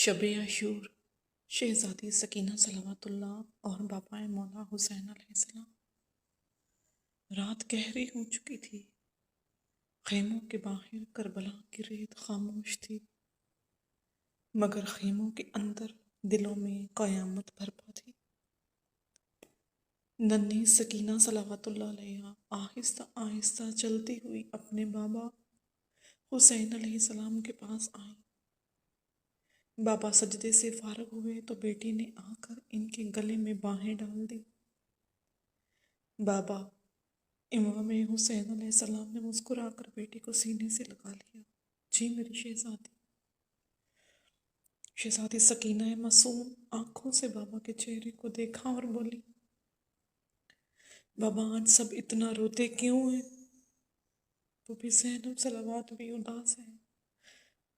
شب عاشور شہزادی سکینہ صلوات اللہ اور بابا مولا حسین علیہ السلام۔ رات گہری ہو چکی تھی، خیموں کے باہر کربلا کی ریت خاموش تھی، مگر خیموں کے اندر دلوں میں قیامت برپا تھی۔ ننھی سکینہ صلوات اللہ علیہ آہستہ آہستہ چلتی ہوئی اپنے بابا حسین علیہ السلام کے پاس آئیں۔ بابا سجدے سے فارغ ہوئے تو بیٹی نے آ کر ان کے گلے میں باہیں ڈال دی۔ بابا امام حسین علیہ السلام نے مسکرا کر بیٹی کو سینے سے لگا لیا۔ جی میری شہزادی۔ شہزادی سکینہ معصوم آنکھوں سے بابا کے چہرے کو دیکھا اور بولی، بابا آج سب اتنا روتے کیوں ہیں؟ وہ بھی زینب صلوات بھی اداس ہے،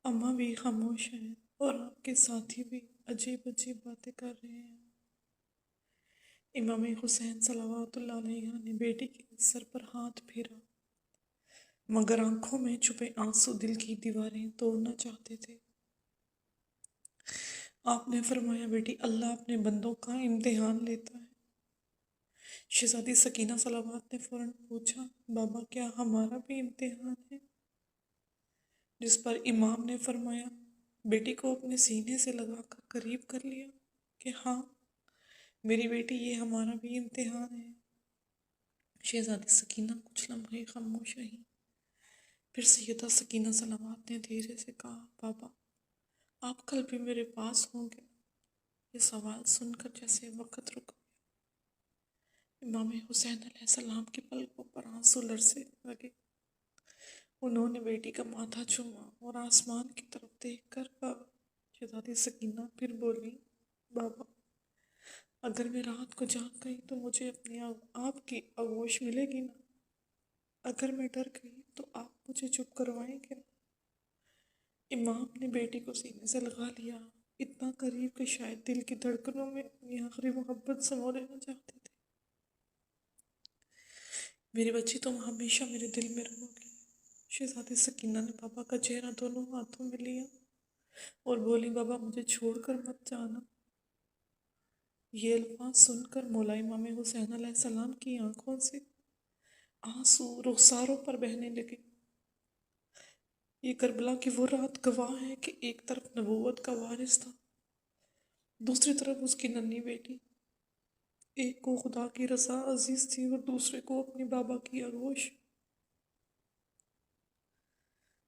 اماں بھی خاموش ہیں اور آپ کے ساتھی بھی عجیب عجیب باتیں کر رہے ہیں۔ امام حسین صلوات اللہ علیہ نے بیٹی کے سر پر ہاتھ پھیرا، مگر آنکھوں میں چھپے آنسو دل کی دیواریں توڑنا چاہتے تھے۔ آپ نے فرمایا، بیٹی اللہ اپنے بندوں کا امتحان لیتا ہے۔ شہزادی سکینہ صلوات نے فوراً پوچھا، بابا کیا ہمارا بھی امتحان ہے؟ جس پر امام نے فرمایا، بیٹی کو اپنے سینے سے لگا کر قریب کر لیا کہ ہاں میری بیٹی، یہ ہمارا بھی امتحان ہے۔ شہزادی سکینہ کچھ لمحے خاموش رہی، پھر سیدہ سکینہ صلوات نے دھیرے سے کہا، بابا آپ کل بھی میرے پاس ہوں گے؟ یہ سوال سن کر جیسے وقت رک گیا۔ امام حسین علیہ السلام کی پلکوں پر آنسو لرزنے لگے۔ انہوں نے بیٹی کا ماتھا چوما اور آسمان کی طرف دیکھ کر کہا۔ شہزادی سکینہ پھر بولی، بابا اگر میں رات کو جاگ گئی تو مجھے اپنے آپ کی آغوش ملے گی نا؟ اگر میں ڈر گئی تو آپ مجھے چپ کروائیں گے؟ امام نے بیٹی کو سینے سے لگا لیا، اتنا قریب کہ شاید دل کی دھڑکنوں میں اپنی آخری محبت سمو لینا چاہتے تھے۔ میری بچی، تم ہمیشہ میرے دل میں رہو گی۔ شہزادی سکینہ نے بابا کا چہرہ دونوں ہاتھوں میں لیا اور بولی، بابا مجھے چھوڑ کر مت جانا۔ یہ الفاظ سن کر مولا امام حسین علیہ السلام کی آنکھوں سے آنسو رخساروں پر بہنے لگے۔ یہ کربلا کی وہ رات گواہ ہے کہ ایک طرف نبوت کا وارث تھا، دوسری طرف اس کی ننھی بیٹی۔ ایک کو خدا کی رضا عزیز تھی اور دوسرے کو اپنے بابا کی آغوش۔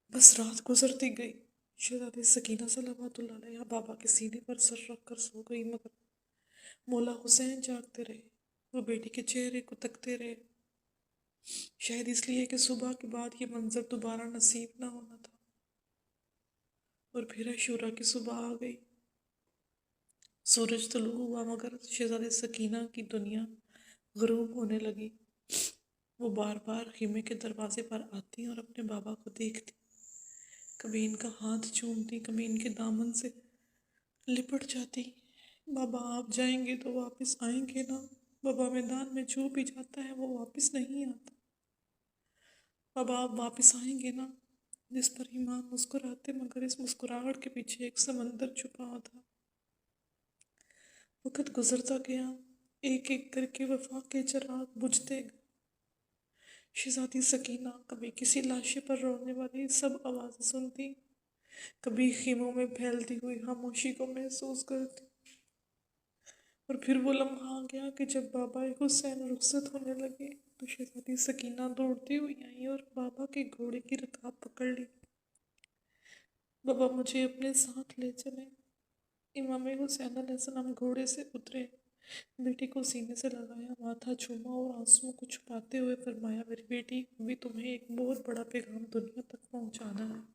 بس رات گزرتی گئی۔ شہزادی سکینہ صلوات اللہ علیہ بابا کے سینے پر سر رکھ کر سو گئی، مگر مولا حسین جاگتے رہے۔ وہ بیٹی کے چہرے کو تکتے رہے، شاید اس لیے کہ صبح کے بعد یہ منظر دوبارہ نصیب نہ ہونا تھا۔ اور پھر عاشورہ کی صبح آ گئی۔ سورج طلوع ہوا، مگر شہزادی سکینہ کی دنیا غروب ہونے لگی۔ وہ بار بار خیمے کے دروازے پر آتی اور اپنے بابا کو دیکھتی، کبھی ان کا ہاتھ چومتی، کبھی ان کے دامن سے لپٹ جاتی۔ بابا آپ جائیں گے تو واپس آئیں گے نا؟ بابا میدان میں جو بھی جاتا ہے وہ واپس نہیں آتا۔ بابا آپ واپس آئیں گے نا؟ جس پر امام مسکراتے، مگر اس مسکراہٹ کے پیچھے ایک سمندر چھپا تھا۔ وقت گزرتا گیا، ایک ایک کر کے وفا کے چراغ بجھتے گئے۔ شہزادی سکینہ کبھی کسی لاشے پر رونے والی سب آوازیں سنتی، کبھی خیموں میں پھیلتی ہوئی خاموشی کو محسوس کرتی۔ اور پھر وہ لمحہ آ گیا کہ جب بابا حسین رخصت ہونے لگے تو شہزادی سکینہ دوڑتی ہوئی آئی اور بابا کے گھوڑے کی رکاب پکڑ لی۔ بابا مجھے اپنے ساتھ لے چلیں۔ امام حسین علیہ السلام گھوڑے سے اترے، بیٹی کو سینے سے لگایا، ماتھا چوما اور آنسوؤں کو چھپاتے ہوئے فرمایا، میری بیٹی ابھی تمہیں ایک بہت بڑا پیغام دنیا تک پہنچانا ہے۔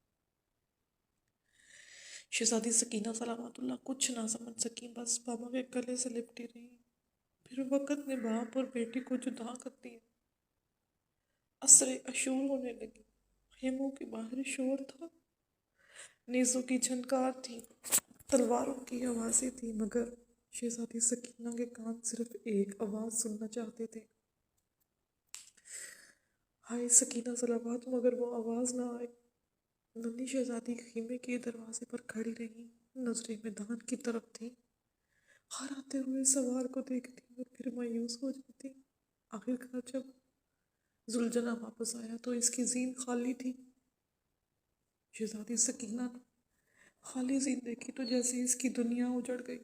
شہزادی سکینہ صلوات اللہ کچھ نہ سمجھ سکی، بس بابا کے گلے سے لپٹی رہی۔ پھر وقت نے باپ اور بیٹی کو جدا کر دیا۔ عصر عاشور ہونے لگی، خیموں کے باہر شور تھا، نیزوں کی جھنکار تھی، تلواروں کی آوازیں تھی، مگر شہزادی سکینہ کے کان صرف ایک آواز سننا چاہتے تھے، ہائے سکینہ صلوات، مگر وہ آواز نہ آئی۔ ننھی شہزادی خیمے کے دروازے پر کھڑی رہی، نظریں میدان کی طرف تھیں، ہر آتے ہوئے سوار کو دیکھتی اور پھر مایوس ہو جاتی۔ آخرکار جب زلجنا واپس آیا تو اس کی زین خالی تھی۔ شہزادی سکینہ نے خالی زین دیکھی تو جیسے اس کی دنیا اجڑ گئی۔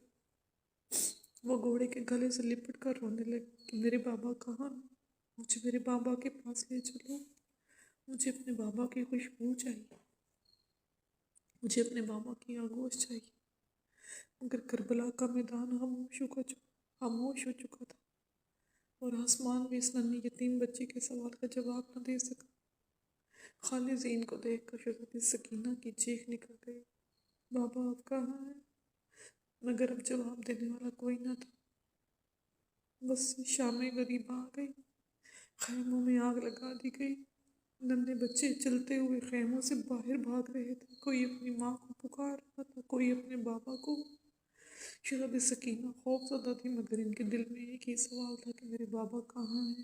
وہ گھوڑے کے گلے سے لپٹ کر رونے لگی کہ میرے بابا کہاں ہیں؟ مجھے میرے بابا کے پاس لے چلو، مجھے اپنے بابا کی خوشبو چاہیے، مجھے اپنے بابا کی آگوش چاہیے۔ مگر کربلا کا میدان خاموش ہو چکا تھا اور آسمان بھی اس ننھی یتیم بچی کے سوال کا جواب نہ دے سکا۔ خالی زین کو دیکھ کر شہزادی سکینہ کی چیخ نکل گئی، بابا آپ کہاں ہیں؟ مگر اب جواب دینے والا کوئی نہ تھا۔ بس شام غریب آ گئی، خیموں میں آگ لگا دی گئی، ننھے بچے چلتے ہوئے خیموں سے باہر بھاگ رہے تھے، کوئی اپنی ماں کو پکار رہا تھا، کوئی اپنے بابا کو۔ شہزادی سکینہ خوف زدہ تھی مگر ان کے دل میں ایک ہی سوال تھا کہ میرے بابا کہاں ہیں۔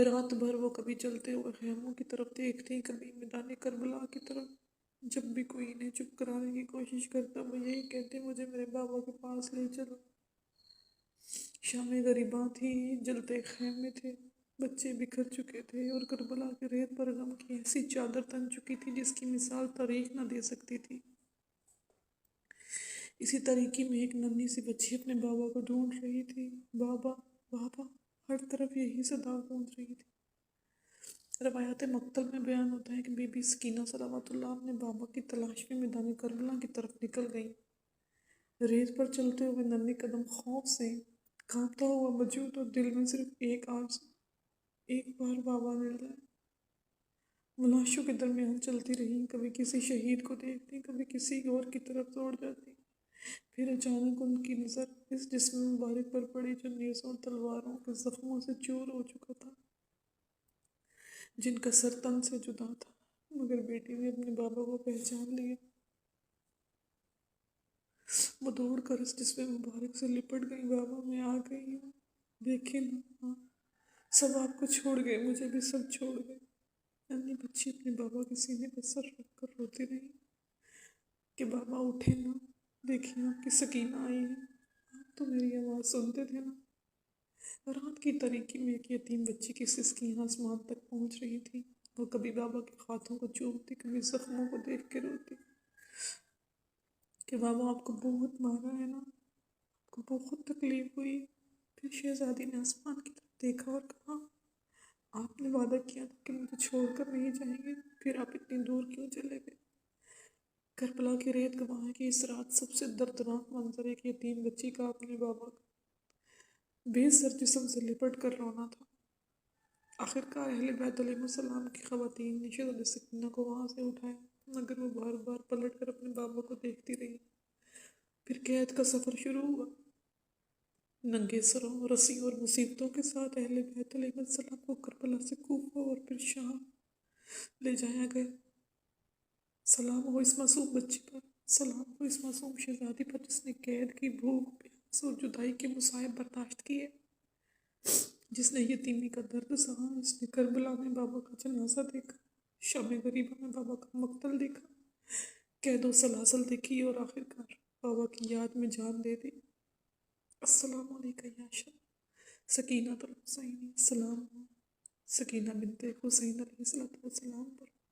رات بھر وہ کبھی چلتے ہوئے خیموں کی طرف دیکھتی، کبھی میدان کربلا کی طرف۔ جب بھی کوئی انہیں چپ کرانے کی کوشش کرتا وہ یہی کہتے مجھے میرے بابا کے پاس لے چلو۔ شام غریباں تھی، جلتے خیمے تھے، بچے بکھر چکے تھے اور کربلا کے ریت پر غم کی ایسی چادر تن چکی تھی جس کی مثال تاریخ نہ دے سکتی تھی۔ اسی تاریکی میں ایک ننھی سی بچی اپنے بابا کو ڈھونڈ رہی تھی، بابا بابا، ہر طرف یہی صدا گونج رہی تھی۔ روایات مقتل میں بیان ہوتا ہے کہ بی بی سکینہ صلوات اللہ اپنے بابا کی تلاش میں میدان کربلا کی طرف نکل گئی۔ ریت پر چلتے ہوئے ننھے قدم خوف سے کانپتا ہوا وجود اور دل میں صرف ایک آرزو، ایک بار بابا مل جائے۔ وہ لاشوں کے درمیان چلتی رہی، کبھی کسی شہید کو دیکھتی، کبھی کسی اور کی طرف دوڑ جاتی۔ پھر اچانک ان کی نظر اس جسم مبارک پر پڑی جو نیزوں اور تلواروں کے زخموں سے چور ہو چکا تھا، جن کا سر تن سے جدا تھا۔ مگر بیٹی نے اپنے بابا کو پہچان لیا۔ وہ دوڑ کر اس جسم مبارک سے لپٹ گئی، بابا میں آ گئی ہوں، دیکھیں نا ماں، سب آپ کو چھوڑ گئے، مجھے بھی سب چھوڑ گئے۔ ننھی بچی اپنے بابا کے سینے پر سر رکھ کر روتی رہی کہ بابا اٹھے نا، دیکھیں آپ کی سکینہ آئی ہے، آپ تو میری آواز سنتے تھے نا۔ رات کی تاریکی میں ایک یتیم بچی کی سسکیاں آسمان تک پہنچ رہی تھی۔ وہ کبھی بابا کے ہاتھوں کو چومتی، کبھی زخموں کو دیکھ کے روتی کہ بابا آپ کو بہت مارا ہے نا، آپ کو بہت تکلیف ہوئی۔ پھر شہزادی نے آسمان کی طرف دیکھا اور کہا آپ نے وعدہ کیا تھا کہ مجھے چھوڑ کر نہیں جائیں گے، پھر آپ اتنی دور کیوں چلے گئے؟ کربلا کی ریت گواہ ہے کہ اس رات سب سے دردناک منظر ایک یتیم بچی کا اپنے بابا کا بے سر جسم سے لپٹ کر رونا تھا۔ آخرکار اہل بیت علیہ السلام کی خواتین نے شہزادی سکینہ کو وہاں سے اٹھایا، مگر وہ بار بار پلٹ کر اپنے بابا کو دیکھتی رہی۔ پھر قید کا سفر شروع ہوا۔ ننگے سروں، رسیوں اور مصیبتوں کے ساتھ اہل بیت علیہ السلام کو کربلا سے کوفہ اور پھر شام لے جایا گیا۔ سلام ہو اس معصوم بچی پر، سلام ہو اس معصوم شہزادی پر جس نے قید کی بھوک، پیاس اور جدائی کے مصائب برداشت کیے، جس نے یتیمی کا درد سہا، جس نے کربلا میں بابا کا جنازہ دیکھا، شام غریبہ میں بابا کا مقتل دیکھا، قید و سلاسل دیکھی اور آخرکار بابا کی یاد میں جان دے دی۔ السلام علیکم یا شاہ سکینہ الحسین، السلام سکینہ بنت حسین علیہ السلام پر۔